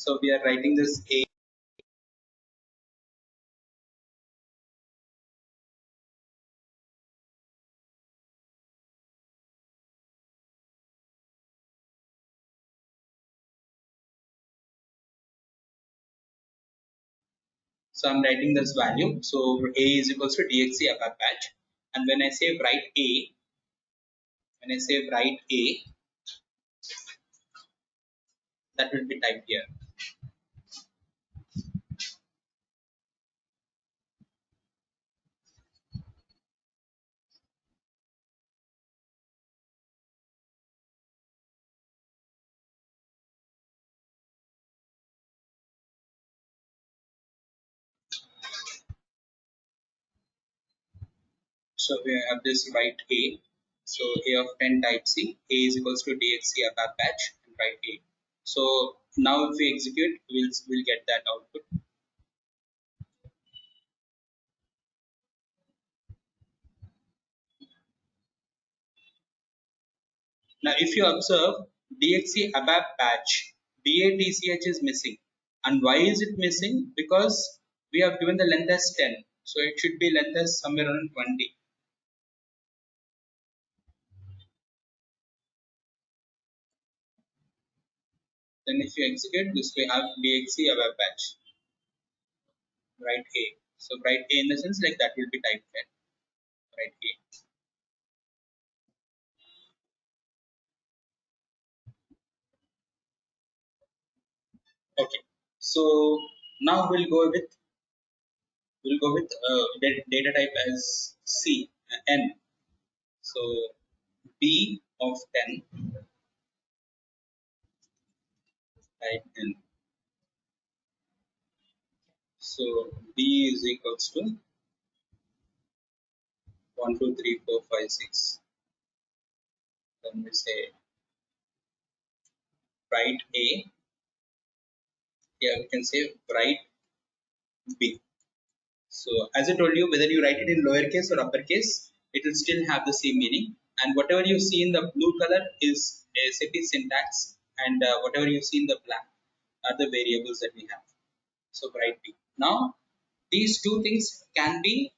So we are writing this A. So I'm writing this value. So A is equals to DXC ABAP batch. And when I say write A, when I say write A, that will be typed here. So we have this write A. So A of 10 type C. A is equals to DXC ABAP batch and write A. So now if we execute, we'll get that output. Now, if you observe, DXC ABAP batch, DATCH is missing. And why is it missing? Because we have given the length as 10. So it should be length as somewhere around 20. Then if you execute this, we have DXC ABAP batch, write A. So write A in the sense like that will be typed here, write A. Okay. So now we'll go with data type as C, N. So B of 10 type N. So B is equals to 1, 2, 3, 4, 5, 6. Then we say write A. Here we can say write B. So as I told you, whether you write it in lowercase or uppercase, it will still have the same meaning. And whatever you see in the blue color is SAP syntax, and whatever you see in the black are the variables that we have. So write B. Now these two things can be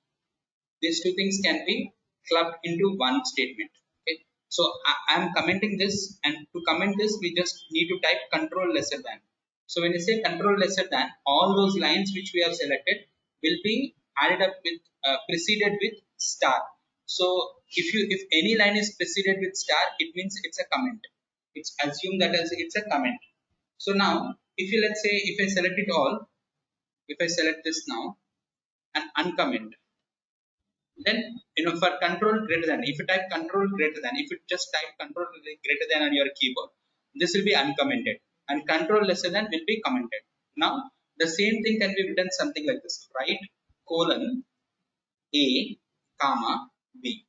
clubbed into one statement. Okay. So I am commenting this, and to comment this, we just need to type control lesser than. So when you say control lesser than, all those lines which we have selected will be added up with preceded with star. So if any line is preceded with star, it means it's a comment. It's assumed that as it's a comment. So now, if you let's say if I select it all, if I select this now and uncomment, then for control greater than, if you type control greater than, if you just type control greater than on your keyboard, this will be uncommented, and control lesser than will be commented. Now the same thing can be written something like this: write colon A comma B.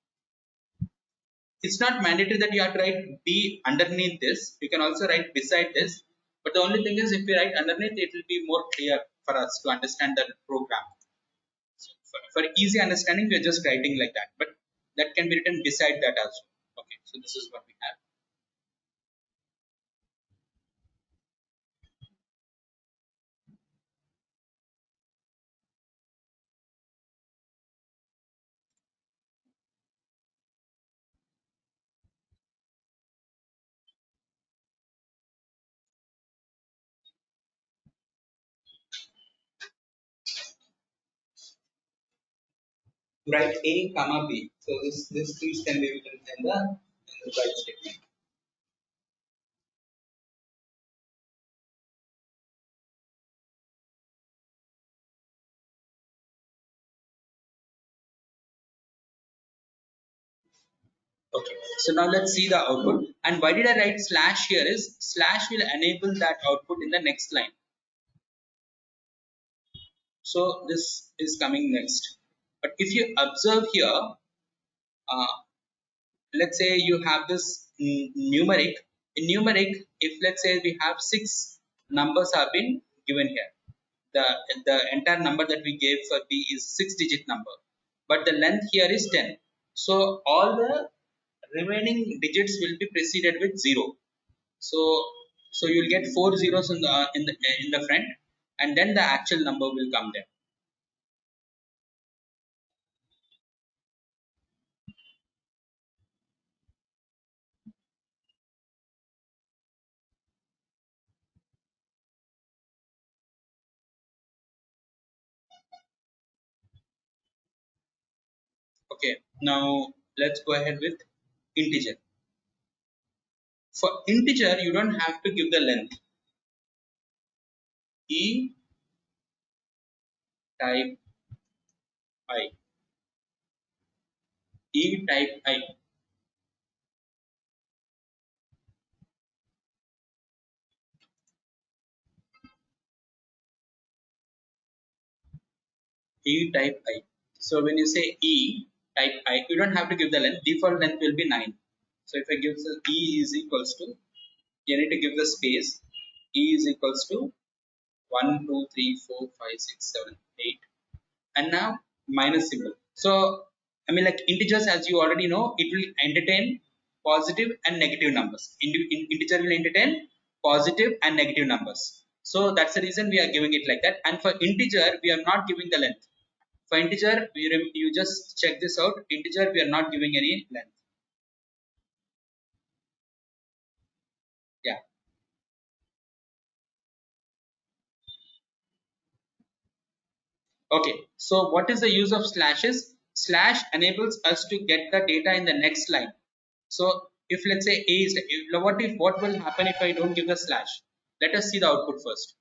it's not mandatory that you have to write B underneath this. You can also write beside this. But the only thing is, if you write underneath, it will be more clear for us to understand the program. So for easy understanding, we are just writing like that. But that can be written beside that also. Okay, so this is what we have. Write A comma B. So this things can be written in the right statement. Okay, so now let's see the output. And why did I write slash here is slash will enable that output in the next line. So this is coming next. But if you observe here, let's say you have this numeric. In numeric, if let's say we have 6 numbers have been given here, the entire number that we gave for B is 6-digit number, but the length here is 10. So all the remaining digits will be preceded with 0. So you'll get 4 zeros in the front, and then the actual number will come there. Okay, now let's go ahead with integer. For integer, you don't have to give the length. E type I. E type I. E type I. So when you say E type I, you don't have to give the length. Default length will be 9. So if I give the E is equals to, you need to give the space. E is equals to 1, 2, 3, 4, 5, 6, 7, 8. And now minus symbol. So I mean, like integers, as you already know, it will entertain positive and negative numbers. Integer will entertain positive and negative numbers. So that's the reason we are giving it like that. And for integer, we are not giving the length. For integer, you just check this out. Integer, we are not giving any length. Yeah. Okay. So what is the use of slashes? Slash enables us to get the data in the next line. So if let's say A is, what will happen if I don't give the slash? Let us see the output first.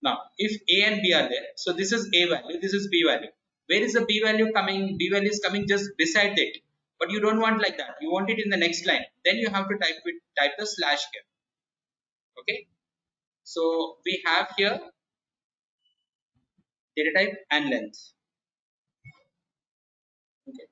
Now, if A and B are there, so this is A value, this is B value. Where is the B value coming? B value is coming just beside it. But you don't want like that. You want it in the next line. Then you have to type the slash here. Okay. So we have here data type and length. Okay.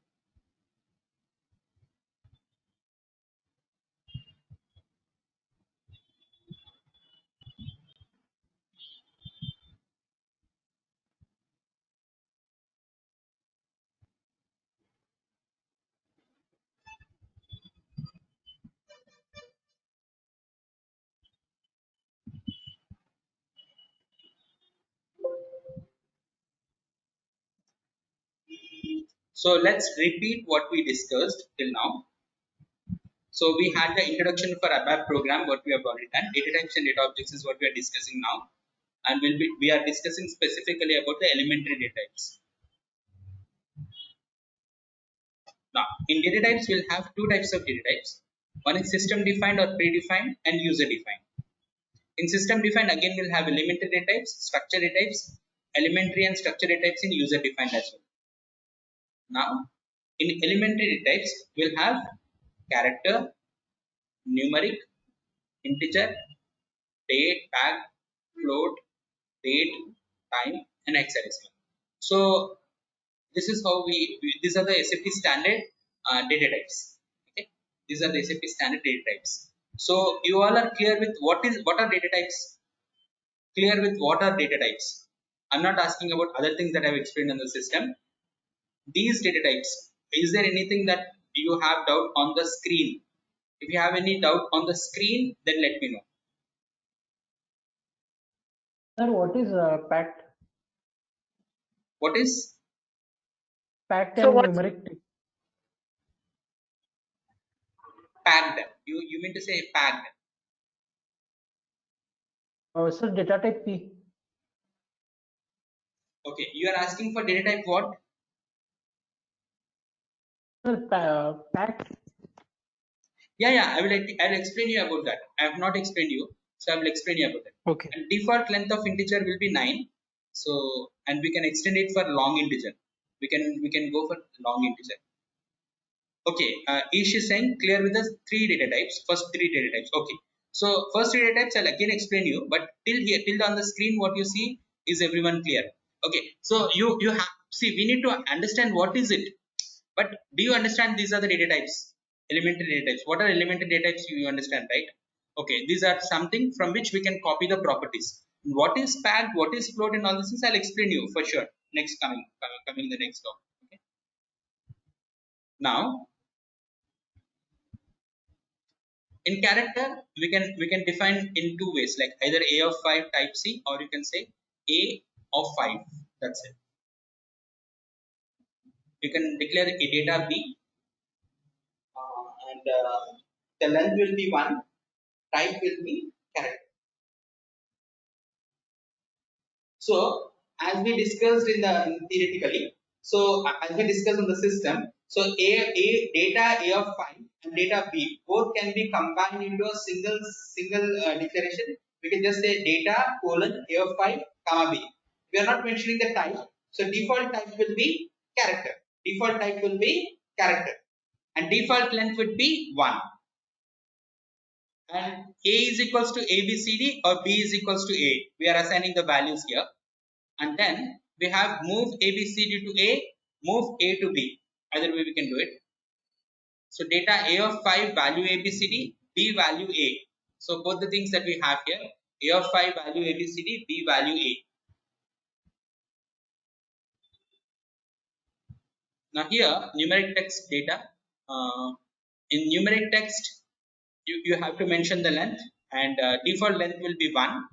So let's repeat what we discussed till now. So we had the introduction for ABAP program, what we have already done. Data types and data objects is what we are discussing now, and we are discussing specifically about the elementary data types. Now, in data types, we'll have two types of data types. One is system defined or predefined, and user defined. In system defined, again we'll have elementary data types, structure data types, elementary and structure data types in user defined as well. Now, in elementary data types, we'll have character, numeric, integer, date, tag, float, date, time, and hexadecimal. So This is how these are the SAP standard data types. Okay, these are the SAP standard data types. So you all are clear with what are data types? Clear with what are data types? I'm not asking about other things that I've explained in the system. These data types. Is there anything that you have doubt on the screen? If you have any doubt on the screen, then let me know. Sir, what is packed? What is Packed So and what's numeric text. packed? You mean to say packed? Sir, data type P. Okay, you are asking for data type what? Sir, packed. Yeah. I'll explain you about that. I have not explained you, so I will explain you about that. Okay. And default length of integer will be 9. So and we can extend it for long integer. We can go for long integer. Okay, Ish is saying clear with the three data types. First three data types. Okay. So first three data types I'll again explain you, but till here, till on the screen, what you see is everyone clear. Okay. So you have see we need to understand what is it. But do you understand these are the data types? Elementary data types. What are elementary data types? You understand, right? Okay. These are something from which we can copy the properties. What is packed? What is float? And all these things I'll explain you for sure. Next coming in the next talk. Okay. Now in character we can define in two ways, like either a of 5 type C, or you can say a of 5. That's it. You can declare a data B, and the length will be 1, type will be character. So as we discussed in the theoretically, so as we discussed in the system, so a data a of 5 and data B both can be combined into a single declaration. We can just say data colon a of 5 comma B. We are not mentioning the type, so default type will be character. Default type will be character, and default length would be 1. And a is equals to abcd or b is equals to a. We are assigning the values here. And then we have move ABCD to A, move A to B. Either way we can do it. So data A of 5 value ABCD, B value A. So both the things that we have here, A of 5 value ABCD, B value A. Now here numeric text data. In numeric text, you have to mention the length, and default length will be 1.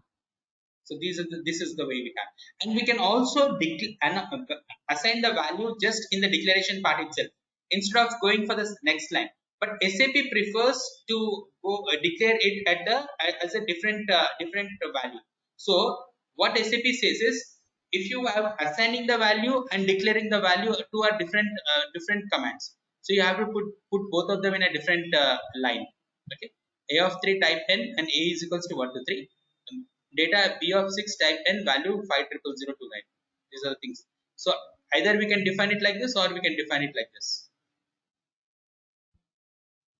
So this is the way we have, and we can also assign the value just in the declaration part itself instead of going for the next line. But SAP prefers to go declare it at the as a different value. So what SAP says is, if you have assigning the value and declaring the value, two are different commands. So you have to put both of them in a different line. Okay, a of 3 type 10 and a is equals to 1 to 3. Data b of 6 type 10 value 50029. These are the things. So either we can define it like this, or we can define it like this.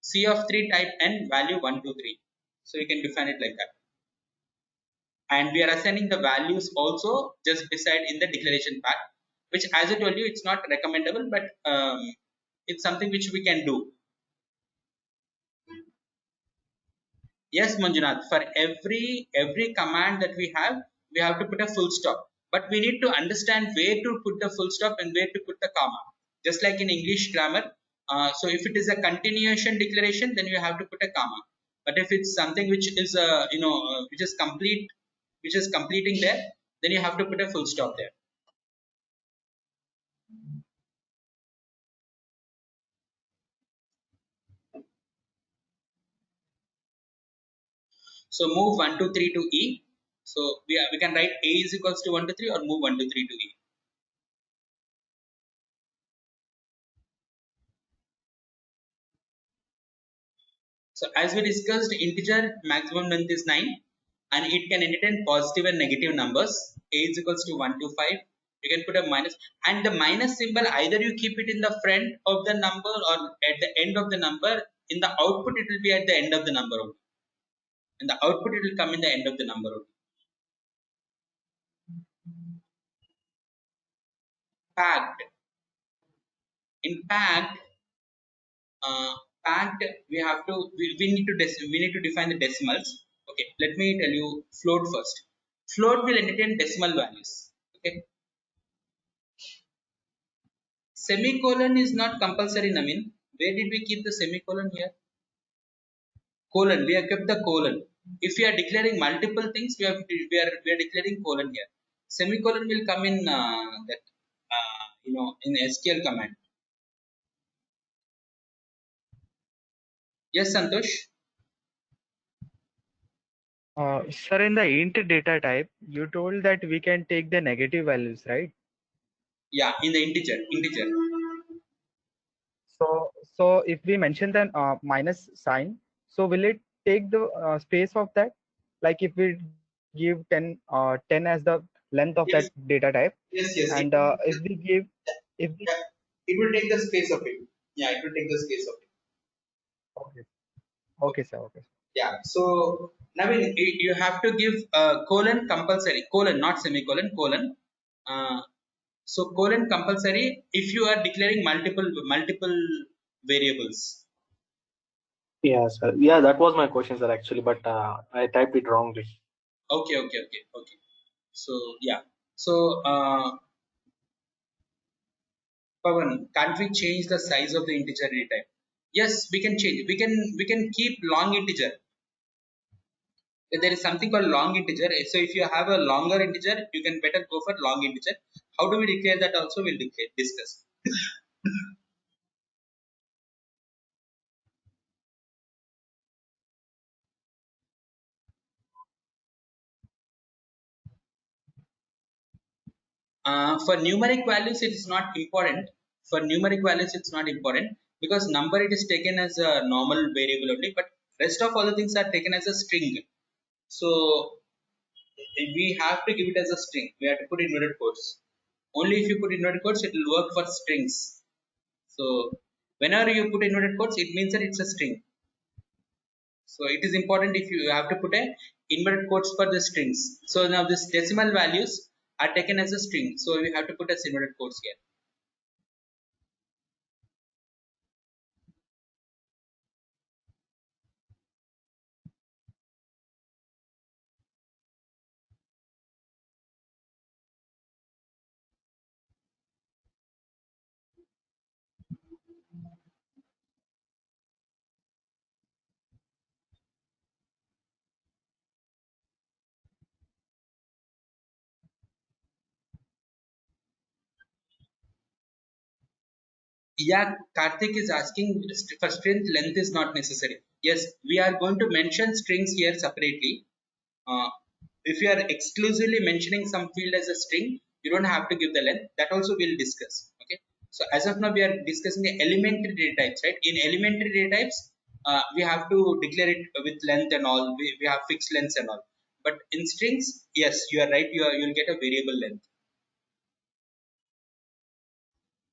C of 3 type n value 123. So you can define it like that. And we are assigning the values also just beside in the declaration part, which, as I told you, it's not recommendable, but it's something which we can do. Yes, Manjunath, for every command that we have to put a full stop. But we need to understand where to put the full stop and where to put the comma. Just like in English grammar. So if it is a continuation declaration, then you have to put a comma. But if it's something which is which is completing there, then you have to put a full stop there. So move 1 to 3 to E. So we can write A is equals to 1 to 3, or move 1 to 3 to E. So as we discussed, integer maximum length is 9, and it can entertain positive and negative numbers. A is equals to 1 to 5. You can put a minus, and the minus symbol, either you keep it in the front of the number or at the end of the number. In the output, it will be at the end of the number only. In the output, it will come in the end of the number only. Packed. In packed, packed we need to we need to define the decimals. Okay, let me tell you float first. Float will entertain decimal values. Okay, semicolon is not compulsory. Naveen, where did we keep the semicolon here? Colon, we have kept the colon. If we are declaring multiple things, we are declaring colon here. Semicolon will come in that in SQL command. Yes, Santosh. Sir, in the int data type, you told that we can take the negative values, right? Yeah, in the integer. So if we mention the minus sign, so will it take the space of that? Like if we give 10 as the length of that Yes, data type, yes. and if we give, if we, Yeah, it will take the space of it. Yeah, it will take the space of it. okay, okay, sir, okay. Yeah. So Naveen, you have to give colon compulsory. Colon, not semicolon. Colon. Uh, so colon compulsory if you are declaring multiple variables. Yeah, sir. Yeah, that was my question, sir, actually, but I typed it wrongly. Okay. So yeah. So Pavan, can't we change the size of the integer data type? Yes, we can change. We can keep long integer. There is something called long integer. So if you have a longer integer, you can better go for long integer. How do we declare that? Also, we'll discuss. For numeric values, it is not important. For numeric values, it's not important because number it is taken as a normal variable only, but rest of all the things are taken as a string. So we have to give it as a string. We have to put inverted quotes. Only if you put inverted quotes, it will work for strings. So whenever you put inverted quotes, it means that it's a string. So it is important if you have to put a inverted quotes for the strings. So now this decimal values are taken as a string. So we have to put as inverted quotes here. Yeah, Karthik is asking for strength length is not necessary. Yes, we are going to mention strings here separately. Uh, if you are exclusively mentioning some field as a string, you don't have to give the length. That also we'll discuss. Okay. So as of now, we are discussing the elementary data types, right? In elementary data types, we have to declare it with length and all. We have fixed lengths and all. But in strings, yes, you are right. You'll get a variable length.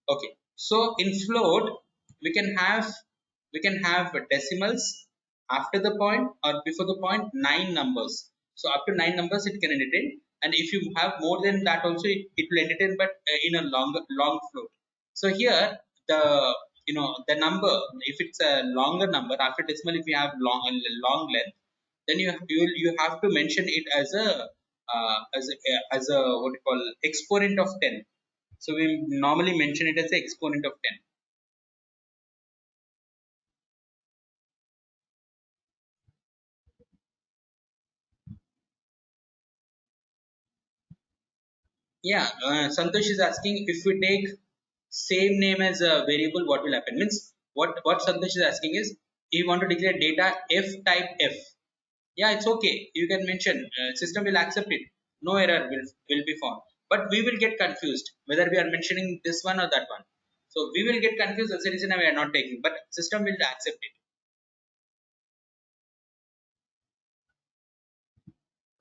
Okay, so in float we can have decimals after the point or before the point 9 numbers. So up to 9 numbers it can entertain, and if you have more than that also it will entertain, but in a long float. So here the the number, if it's a longer number after decimal, if you have long length, then you have to mention it as a what you call exponent of 10. So we normally mention it as the exponent of 10. Yeah, Santosh is asking if we take same name as a variable, what will happen? Means what Santosh is asking is you want to declare data F type F. Yeah, it's okay. You can mention. System will accept it. No error will be found. But we will get confused whether we are mentioning this one or that one. So we will get confused. That's the reason we are not taking. But system will accept it.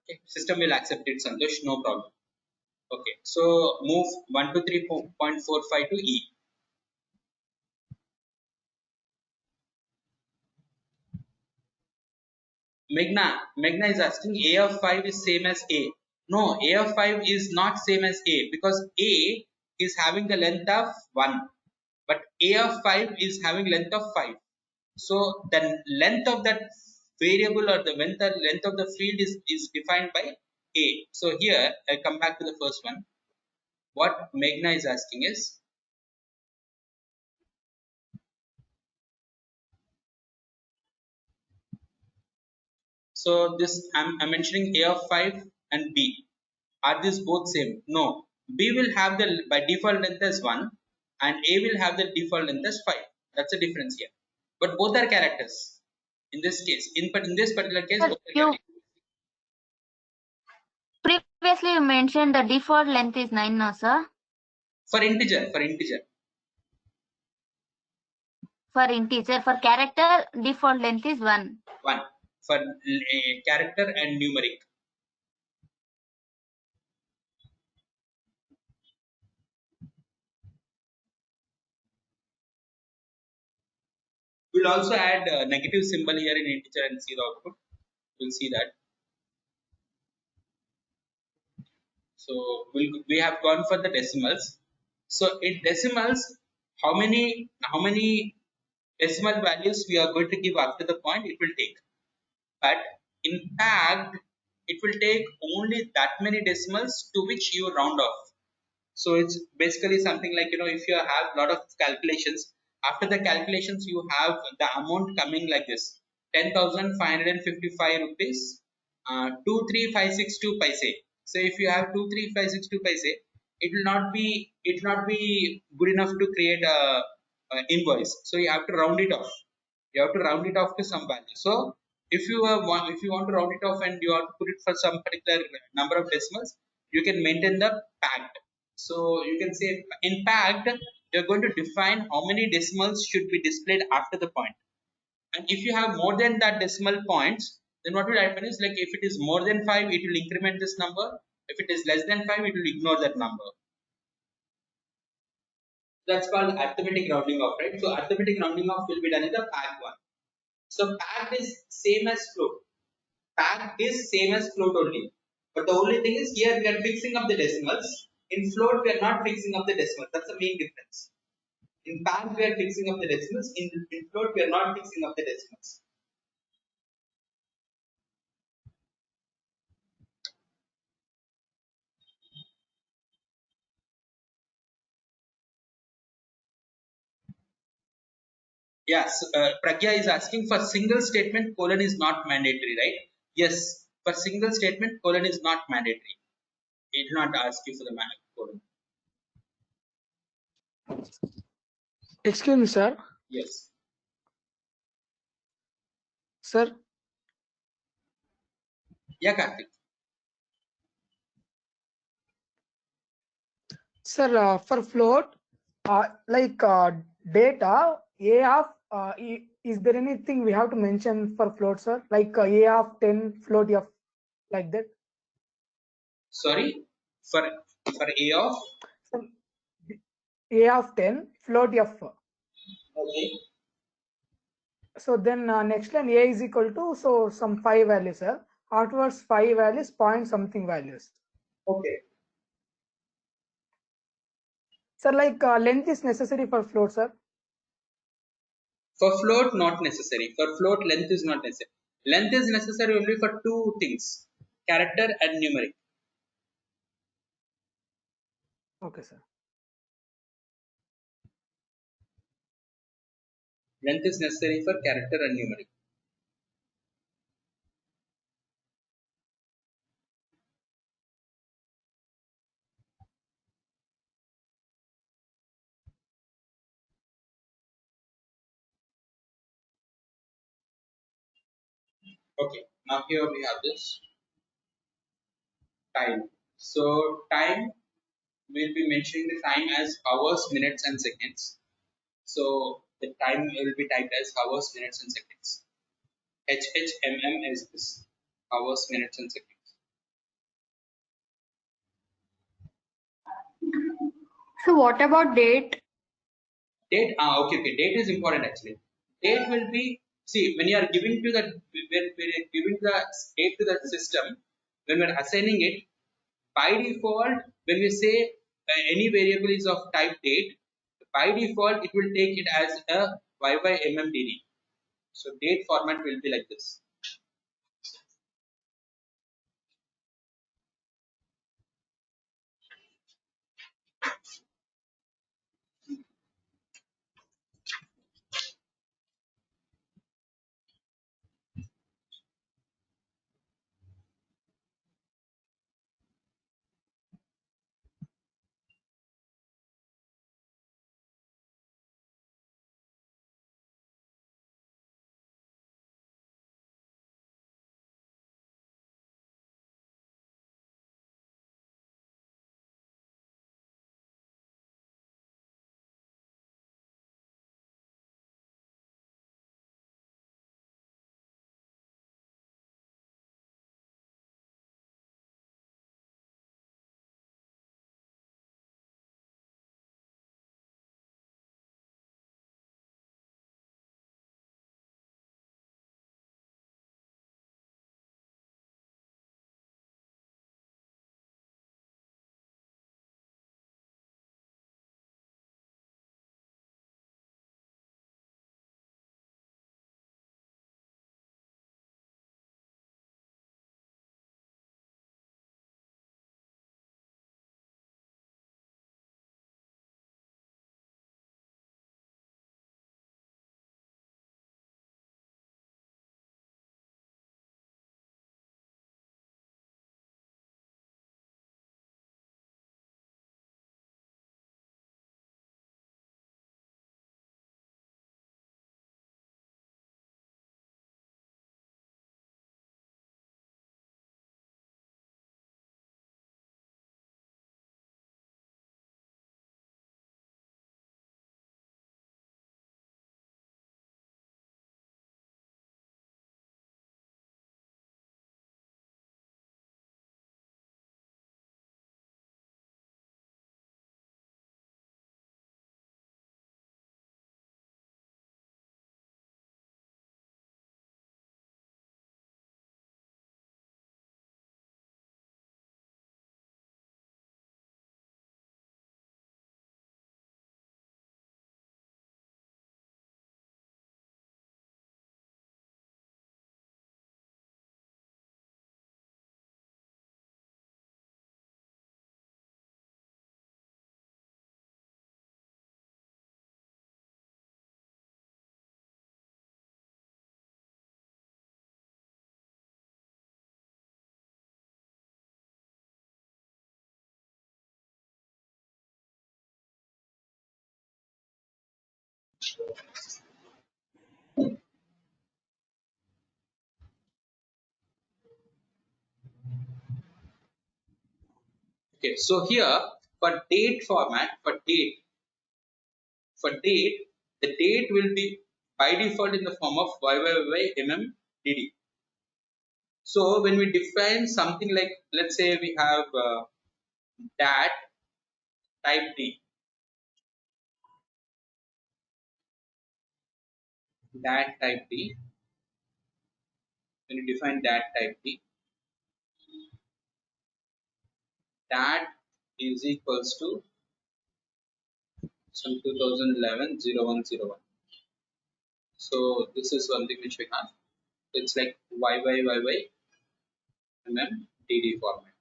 Okay, system will accept it, Santosh. No problem. Okay, so move 123.45 to E. Meghna is asking A of 5 is same as A. No, A of 5 is not same as A because A is having the length of 1, but a of 5 is having length of 5. So the length of that variable or the length of the field is defined by a. So here I come back to the first one. What Meghna is asking is, so this I'm mentioning a of 5 and b. Are these both same? No. B will have the by default length as 1 and A will have the default length as 5. That's the difference here. But both are characters. In this case, in this particular case, Sir, both are you characters. previously you mentioned the default length is 9 now, sir. For integer, for integer. For integer, for character, default length is 1. 1. For character and numeric. We'll also add a negative symbol here in integer and see the output. We'll see that. So we have gone for the decimals. So in decimals, how many decimal values we are going to give after the point it will take. But in fact, it will take only that many decimals to which you round off. So it's basically something like, if you have a lot of calculations, after the calculations you have the amount coming like this: 10,555 rupees, 23562 paise. So if you have 23562 paise, it will not be good enough to create a invoice. So you have to round it off. You have to round it off to some value. So if you want to round it off and you want to put it for some particular number of decimals, you can maintain the pact. So you can say in pact you're going to define how many decimals should be displayed after the point. And if you have more than that decimal points, then what will happen is, like, if it is more than 5, it will increment this number. If it is less than 5, it will ignore that number. That's called arithmetic rounding off, right? So arithmetic rounding off will be done in the pact one. So pact is same as float. Pact is same as float only. But the only thing is, here we are fixing up the decimals. In float, we are not fixing up the decimals. That's the main difference. In pact, we are fixing up the decimals. In float, we are not fixing up the decimals. Yes, Pragya is asking, for single statement colon is not mandatory, right? Yes, for single statement colon is not mandatory. It will not ask you for the colon. Excuse me, sir. Yes. Sir, Yeah, Karthik. sir, for float, data a of is there anything we have to mention for float, sir? Like a of 10 float of like that. Sorry, for a of Sir, a of 10 float of. okay. So then next line a is equal to some 5 values, sir. Afterwards 5 values point something values. Okay. Sir, like length is necessary for float, sir. For float, not necessary. For float, length is not necessary. Length is necessary only for two things: character and numeric. Okay, sir. Length is necessary for character and numeric. Okay, now here we have this time. So time, we'll be mentioning the time as hours, minutes, and seconds. So the time will be typed as hours, minutes, and seconds. HHMM is this: hours, minutes, and seconds. So what about date? Date, okay, date is important actually. Date will be, see, when you are giving to the, when we are giving the date to the system, when we are assigning it, by default, when we say any variable is of type date, by default it will take it as a YYMMDD. So date format will be like this. Okay, so here for date format, for date, the date will be by default in the form of YYYMMDD. So when we define something like, let's say we have dat type D, dat type D, when you define dat type D, dat is equals to some 2011-0101. So this is something which we have. It's like YYYYMMDD format.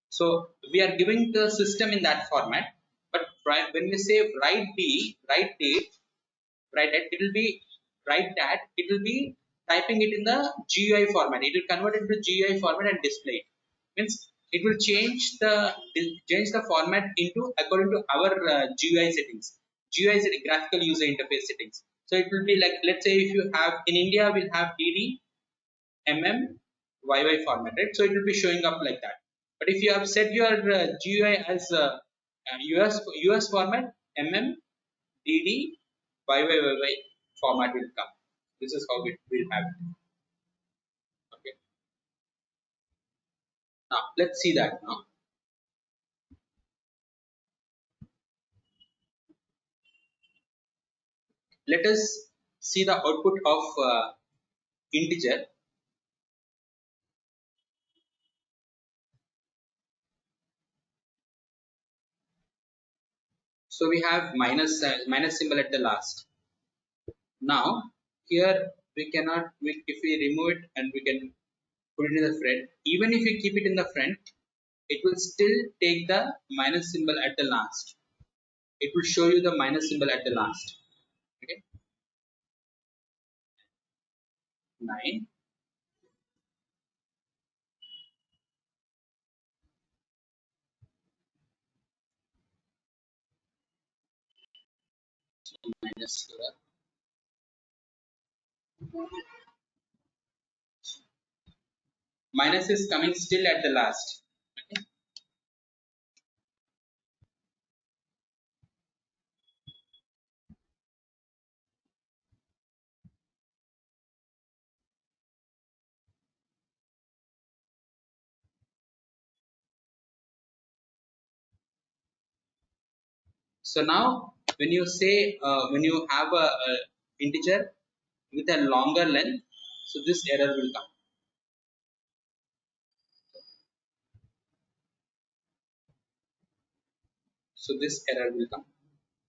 So we are giving the system in that format, but when we say write D, write date, write that, it will be write that, it will be typing it in the GUI format. It will convert it into GUI format and display it. Means it will change the format into according to our GUI settings. GUI setting, graphical user interface settings. So it will be like, let's say if you have in India, we'll have DD YY format, right? So it will be showing up like that. But if you have set your GUI as US format, DD YYYY format will come. This is how it will have it. Okay. Now let's see that now. Let us see the output of integer. So we have minus symbol at the last. Now here we cannot, if we remove it and we can put it in the front, even if you keep it in the front, it will still take the minus symbol at the last. It will show you the minus symbol at the last. Okay, 9. So minus here. Minus is coming still at the last. Okay. So now when you say when you have a integer with a longer length, so this error will come. So this error will come.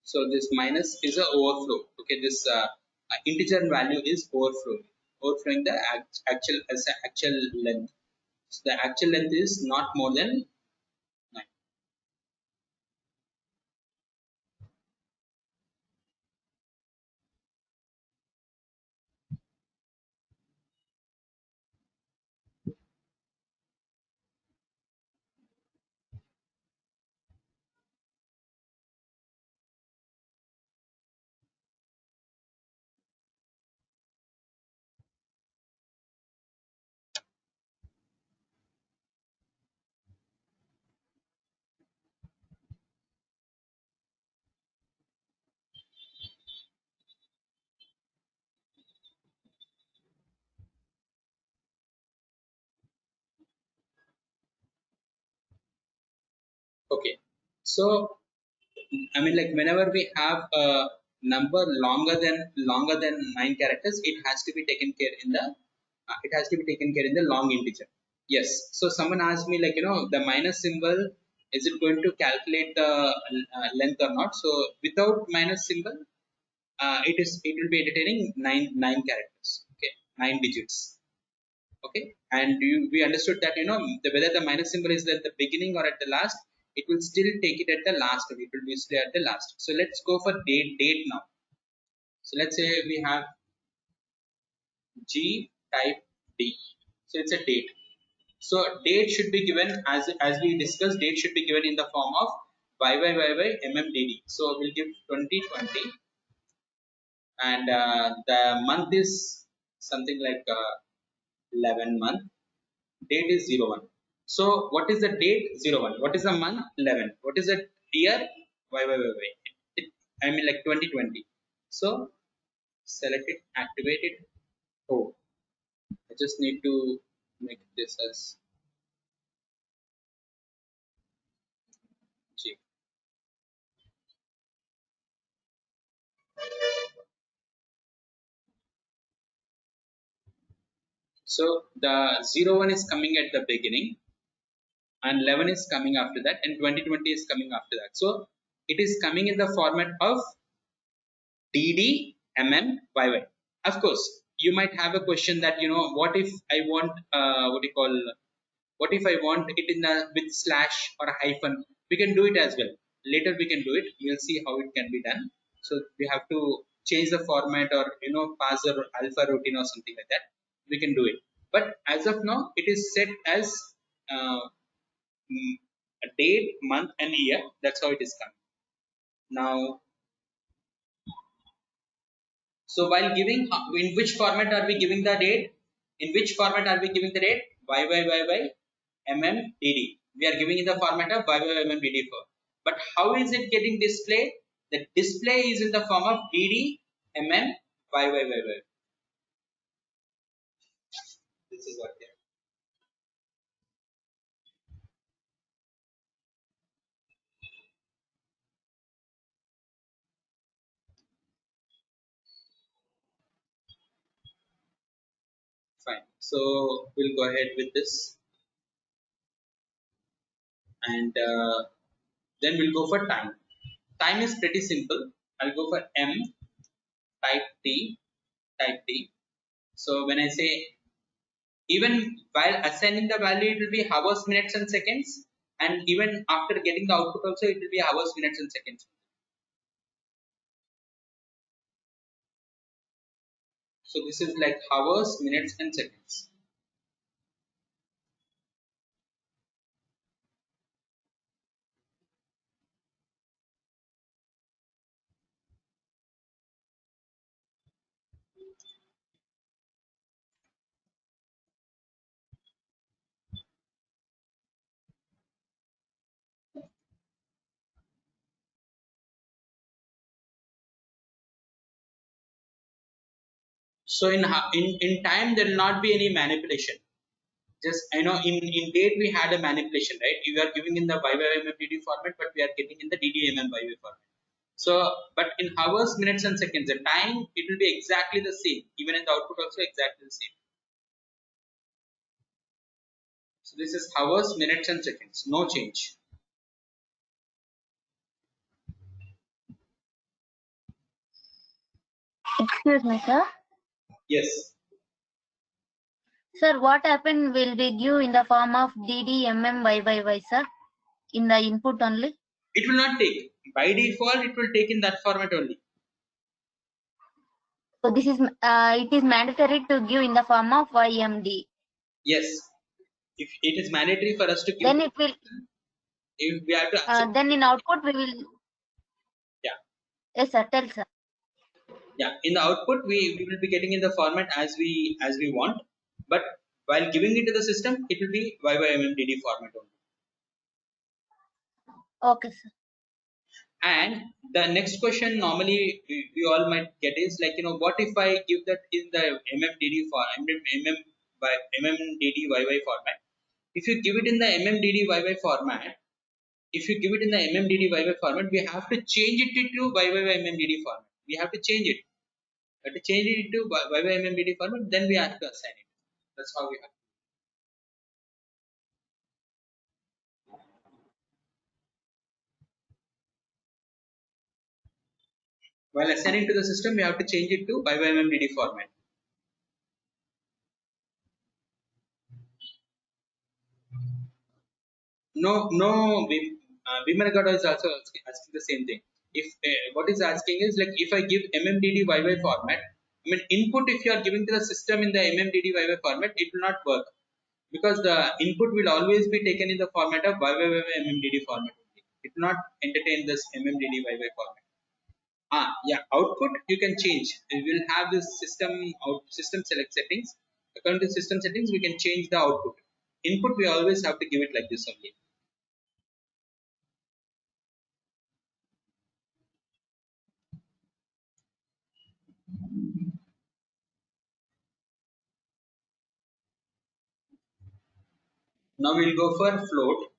So this minus is a overflow. Okay, this integer value is overflowing the actual length. So the actual length is not more than 9. Okay, so I mean, like whenever we have a number longer than 9 characters, it has to be taken care in the long integer. Yes. So someone asked me, like, the minus symbol, is it going to calculate the length or not? So without minus symbol, it will be entertaining nine characters. Okay, 9 digits. Okay, and we understood that whether the minus symbol is at the beginning or at the last, it will still take it at the last, or it will be still at the last. So let's go for date now. So let's say we have G type D. So it's a date. So date should be given, as we discussed, date should be given in the form of YYYYMMDD. So we'll give 2020, and the month is something like 11 month. Date is 01. So what is the date? 01. What is the month? 11. What is the year? YYYY. I mean, like 2020. So select it, activate it. Oh, I just need to make this as G. So the 01 is coming at the beginning, and 11 is coming after that, and 2020 is coming after that. So it is coming in the format of DD, MM, YY. Of course, you might have a question that, what if I want, what if I want it in with slash or a hyphen? We can do it as well. Later we can do it. We'll see how it can be done. So we have to change the format, or pass the alpha routine or something like that. We can do it. But as of now, it is set as uh, a date, month, and year. That's how it is coming. Now, so while giving, in which format are we giving the date? In which format are we giving the date? YYYY We are giving in the format of YYYMMDD4. But how is it getting displayed? The display is in the form of DD, This is what they are. Fine. So we'll go ahead with this, and then we'll go for time. time is pretty simple. I'll go for m, type t, type t. So when I say, even while assigning the value, it will be hours, minutes, and seconds, and even after getting the output also, it will be hours, minutes, and seconds. So this is like hours, minutes, and seconds. So in time there will not be any manipulation. Just in date we had a manipulation, right? We are giving in the YYMMDD format, but we are getting in the DDMMYY format. So, but in hours, minutes, and seconds, the time it will be exactly the same. Even in the output also exactly the same. So this is hours, minutes, and seconds. No change. Excuse me, sir. Yes. Sir, what happened will be give in the form of DDMMYYY, sir, in the input only. It will not take. By default, it will take in that format only. So this is it is mandatory to give in the form of YMD. Yes. If it is mandatory for us to give, Then it will. if we have to accept. Then in output we will. Yeah. Yes, sir. Tell, sir. Yeah. In the output, we will be getting in the format as we want. But while giving it to the system, it will be YYMMDD format only. Okay, sir. And the next question normally we all might get is like, what if I give that in the MMDD for MMDDYY format? If you give it in the MMDDYY format, if you give it in the MMDDYY format, we have to change it to YYMMDD format. We have to change it. We have to change it to YYMMDD format, then we have to assign it. That's how we have. While assigning to the system, we have to change it to YYMMDD format. No, Vimalagada is also asking the same thing. If what is asking is like, if I give MMDDYY format, I mean input, if you are giving to the system in the MMDDYY format, it will not work, because the input will always be taken in the format of YYY MMDD format only. It will not entertain this MMDDYY format. Yeah, output you can change. We will have this system select settings. According to system settings, we can change the output. Input we always have to give it like this only. Now we'll go for float.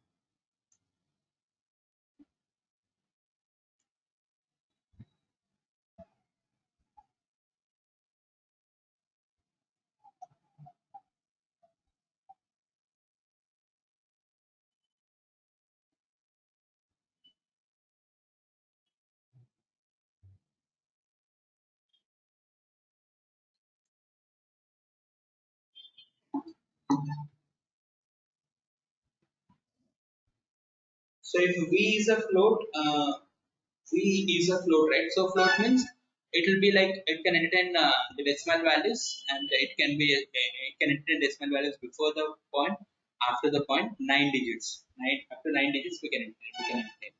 So if V is a float, right? So float means it will be like, it can entertain the decimal values, and it can entertain decimal values before the point, after the point, 9 digits. Right? Up to 9 digits we can entertain.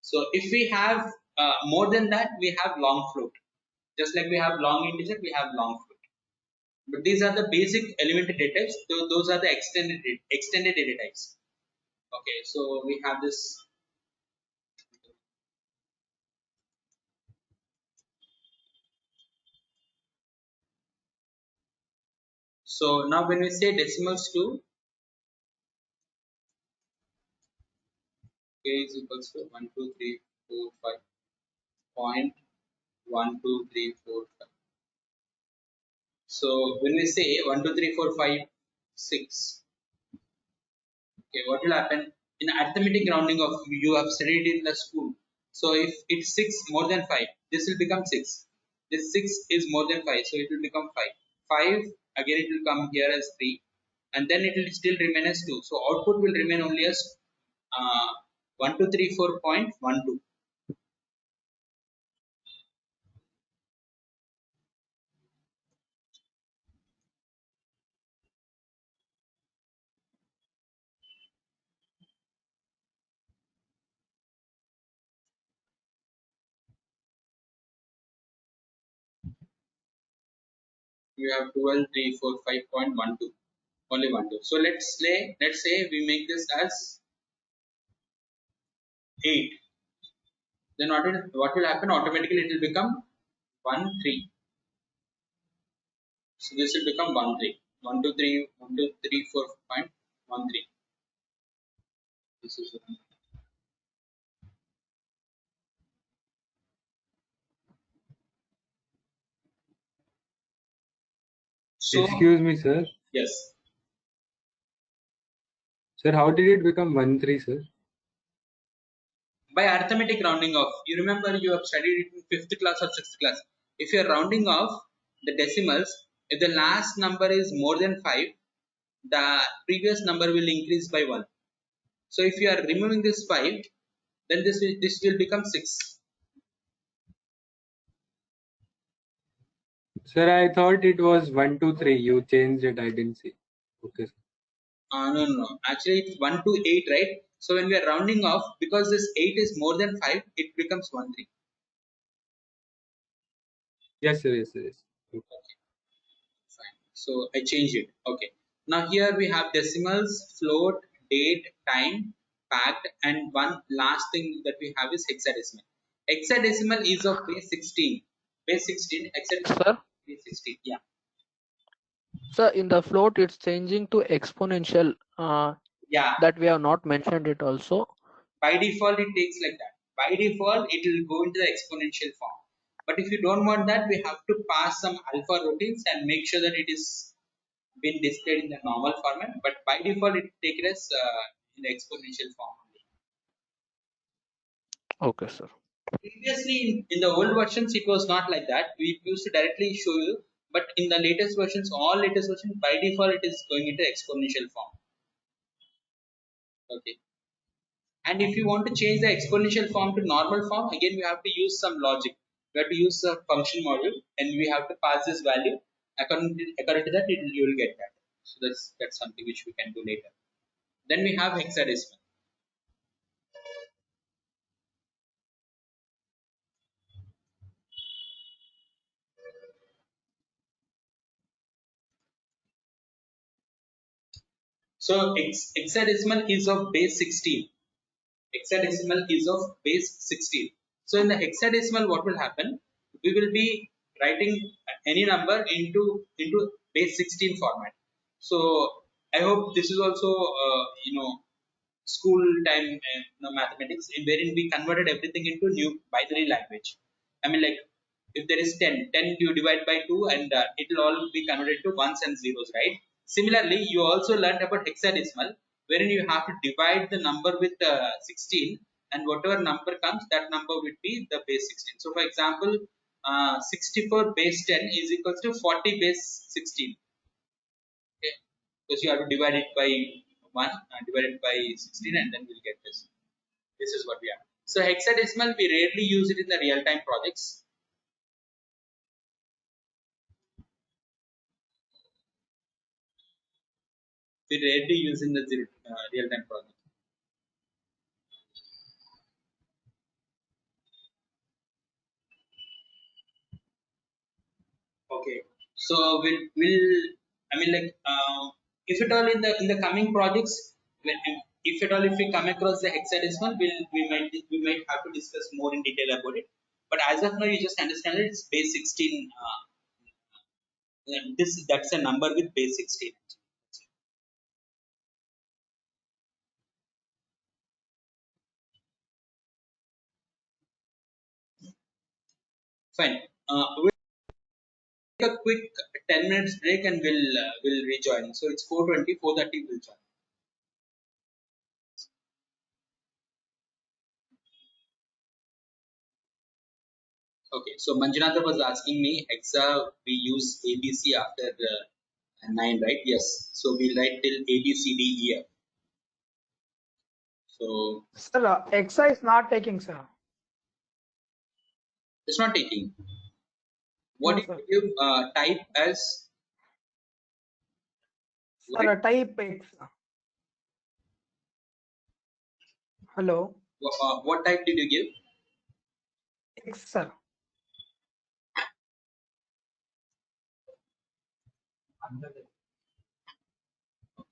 So if we have more than that, we have long float. Just like we have long integer, we have long float. But these are the basic elementary data types. Those are the extended data types. Okay, so we have this. So now when we say decimals to k is equals to 1, 2, 3, 4, 5, point 1, 2, 3, 4, 5. So when we say 1, 2, 3, 4, 5, 6, okay, what will happen in arithmetic rounding of, you have studied in the school? So if it's 6 more than 5, this will become 6. This 6 is more than 5, so it will become 5. 5 again, it will come here as 3, and then it will still remain as 2. So output will remain only as 1234.12. We have 12345.12, only 12. So let's say we make this as 8. Then what will happen? Automatically it will become 1 3. So this will become 1 3. 123.13. This is so. Excuse me, sir. Yes. Sir, how did it become 1-3, sir? By arithmetic rounding off. You remember you have studied it in 5th class or 6th class. If you are rounding off the decimals, if the last number is more than 5, the previous number will increase by 1. So if you are removing this 5, then this will become 6. Sir, I thought it was 1-2-3. You changed it. I didn't see. Okay, sir. No. Actually, it's 1 to 8, right? So when we are rounding off, because this 8 is more than 5, it becomes 1 3. Yes, sir. Yes, sir. Yes. Okay. Fine. So I changed it. Okay. Now here we have decimals, float, date, time, packed, and one last thing that we have is hexadecimal. Hexadecimal is of base 16. Base 16. Hexadecimal Sir, base 16. Yeah. sir, in the float, it's changing to exponential. Yeah. That we have not mentioned it also. By default, it takes like that. By default, it will go into the exponential form. But if you don't want that, we have to pass some alpha routines and make sure that it is been displayed in the normal format. But by default, it take it as in the exponential form only. Okay, sir. Previously, in the old versions, it was not like that. We used to directly show you, but in the latest versions, all latest versions, by default, it is going into exponential form. Okay. And if you want to change the exponential form to normal form, again, we have to use some logic. We have to use a function module, and we have to pass this value. According to that, you will get that. So that's something which we can do later. Then we have hexadecimal. So hexadecimal is of base 16. Hexadecimal is of base 16. So in the hexadecimal, what will happen? We will be writing any number into base 16 format. So I hope this is also school time mathematics, wherein we converted everything into new binary language. I mean, like if there is 10, 10 you divide by 2, and it will all be converted to ones and zeros, right? Similarly, you also learned about hexadecimal, wherein you have to divide the number with 16, and whatever number comes, that number would be the base 16. So for example, 64 base 10 is equals to 40 base 16. Okay, because you have to divide it by 1, divide it by 16, and then we'll get this. This is what we have. So hexadecimal, we rarely use it in the real-time projects. We rarely use in the real-time project. Okay. So we'll I mean, like if at all in the coming projects, if at all if we come across the hexadecimal, we might have to discuss more in detail about it. But as of now, you just understand that it's base 16. That's a number with base 16. Fine. We'll take a quick 10 minutes break, and we'll rejoin. So it's 4:20, 4:30 we'll join. Okay, so Manjunatha was asking me, Hexa, we use ABC after 9, right? Yes. So we write till A, B, C, D, E, F. So Sir, Hexa is not taking, sir. it's not taking. What No, do sir. you give type as? Sir, type X. Hello. What type did you give? X, sir.